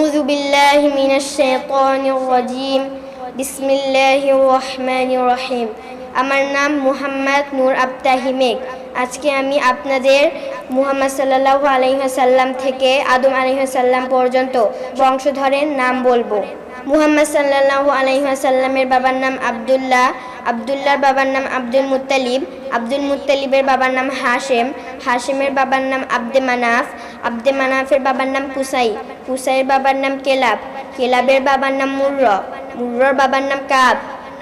أعوذ بالله من الشيطان الرجيم بسم الله الرحمن الرحيم আমার নাম মুহাম্মদ নূর আবতাহি মেঘ। আজকে আমি আপনাদের মুহাম্মদ সাল্লাল্লাহু আলাইহি ওয়াসাল্লাম থেকে আদম আলাইহিস সালাম পর্যন্ত বংশধরের নাম বলবো। মুহাম্মদ সাল্লাল্লাহু আলাইহি ওয়াসাল্লামের বাবার নাম আব্দুল্লাহ, আব্দুল্লাহর বাবার নাম আব্দুল মুত্তালিব, আব্দুল মুত্তালিবের বাবার নাম হাশেম, হাশেমের বাবার নাম আব্দে মানাফ, আব্দে মানাফের বাবার নাম কুসাই, কুসাইয়ের বাবার নাম কেলাব, কেলাবের বাবার নাম মুর্রা, মুর্রার বাবার নাম কাব,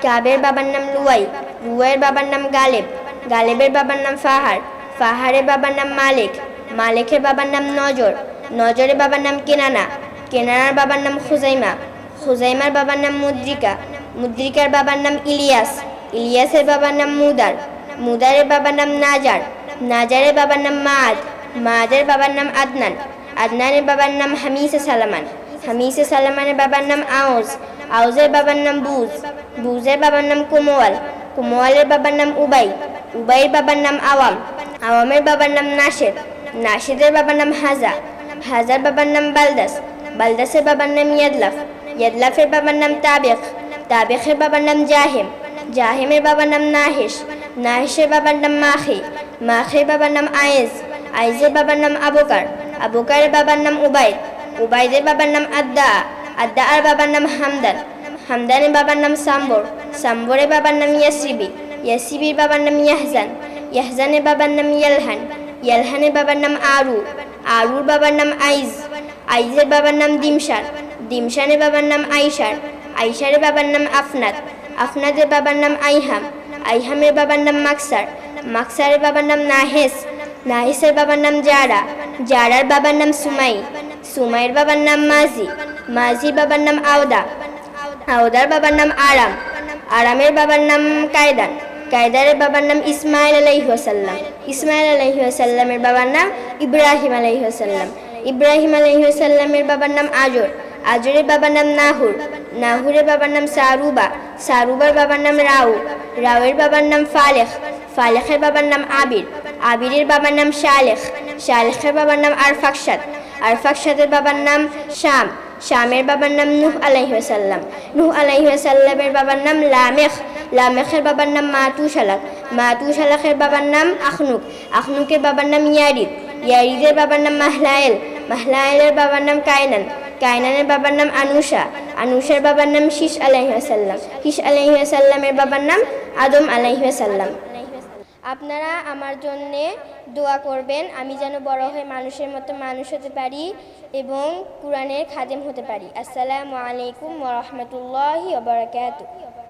কাবের বাবার নাম লুয়াই, লুয়াইয়ের বাবার নাম গালেব, গালেবের বাবার নাম ফাহার, ফাহারের বাবার নাম মালিক, মালিকের বাবার নাম নজর, নজরের বাবার নাম কেনানা, কেনানার বাবার নাম খুজাইমা, খুজাইমার বাবার নাম মুদ্রিকা, মুদ্রিকার বাবার নাম ইলিয়াস, ইলিয়াসের বাবার নাম মুদার, মুদারের বাবার নাম নাজার, নাজারের বাবার নাম মাদ, মাদের বাবার নাম আদনান, আদনানের বাবার নাম হামিসে সালামান, হামিসে সালামানের বাবার নাম আউজ, আউজের বাবার নাম বুজ, বুজের বাবার নাম কুমওয়াল, কুমওয়ালের বাবার নাম উবাই, উবাইয়ের বাবার নাম আওয়াম, আওয়ামের বাবার নাম নাশেদ, নাশেদের বাবার নাম হাজা, হাজার বাবার নাম বালদাস, বালদাসের বাবার নাম ইয়াদলাফ, ইয়াদলাফের বাবার নাম তাবেখ, তাবেখের বাবার নাম জাহেম, জাহেমের বাবার নাম নাহিস, নাহিসের বাবার নাম মাখি, মাখির বাবার নাম আয়েজ, আইজের বাবার নাম আবুকার, আবুকারের বাবার নাম উবাইদ, উবাইদের বাবার নাম আদ্দা, আদ্দার বাবার নাম হামদান, হামদানের বাবার নাম সাম্বর, সাম্বরের বাবার নাম ইয়াসরিবি, ইয়াসরিবির বাবার নাম ইয়াহজান, ইয়াহজানের বাবার নাম ইয়ালহান, ইয়ালহানের বাবার নাম আরু, আরুর বাবার নাম আইজ, আইজের বাবার নাম দিমশান, দিমশানের বাবার নাম আইশার, আইশারের বাবার নাম আফনাদ, আফনাদের বাবার নাম আইহাম, আইহামের বাবার নাম মাকসার, মাকসারের বাবার নাম নাহেস, নাহিসের বাবার নাম জারা, জারার বাবার নাম সুমাই, সুমাইয়ের বাবার নাম মাজি, মাজির বাবার নাম আওদা, আওদার বাবার নাম আরাম, আরামের বাবার নাম কায়দান, কায়দারের বাবার নাম ইসমাইল আলাইহিস সালাম, ইসমাইল আলাইহিস সালামের বাবার নাম ইব্রাহিম আলাইহিস সালাম, ইব্রাহিম আলাইহিস সালামের বাবার নাম আজর, আজরের বাবার নাম নাহুর, নাহুরের বাবার নাম সারুবা, সারুবার বাবার নাম রাউ, রাউয়ের বাবার নাম ফালেখ, ফালেখের বাবার নাম আবির, আবিরের বাবার নাম শালেখ, শালেখের বাবার নাম আরফাকশাদ, আরফাকশাদের বাবার নাম শাম, শামের বাবার নাম নূহ আলাইহিস সালাম, নূহ আলাইহিস সালামের বাবার নাম লামেখ, লামেখের বাবার নাম মাতুশালাক, মাতুশালাকের বাবার নাম আখনুক, আখনুকের বাবার নাম ইয়ারিদ, ইয়ারিদের বাবার নাম মাহলায়েল, মাহলায়েলের বাবার নাম কায়নান, কায়নানের বাবার নাম আনুষা, আনুষার বাবার নাম শীশ আলাইহিস সালাম, শীশ আলাইহিস সালামের বাবার নাম আদম আলাইহিস সালাম। আপনারা আমার জন্যে দোয়া করবেন, আমি যেন বড় হয়ে মানুষের মতো মানুষ হতে পারি এবং কুরআনের খাদেম হতে পারি। আসসালামু আলাইকুম ওয়া রাহমাতুল্লাহি ওয়া বারাকাতুহু।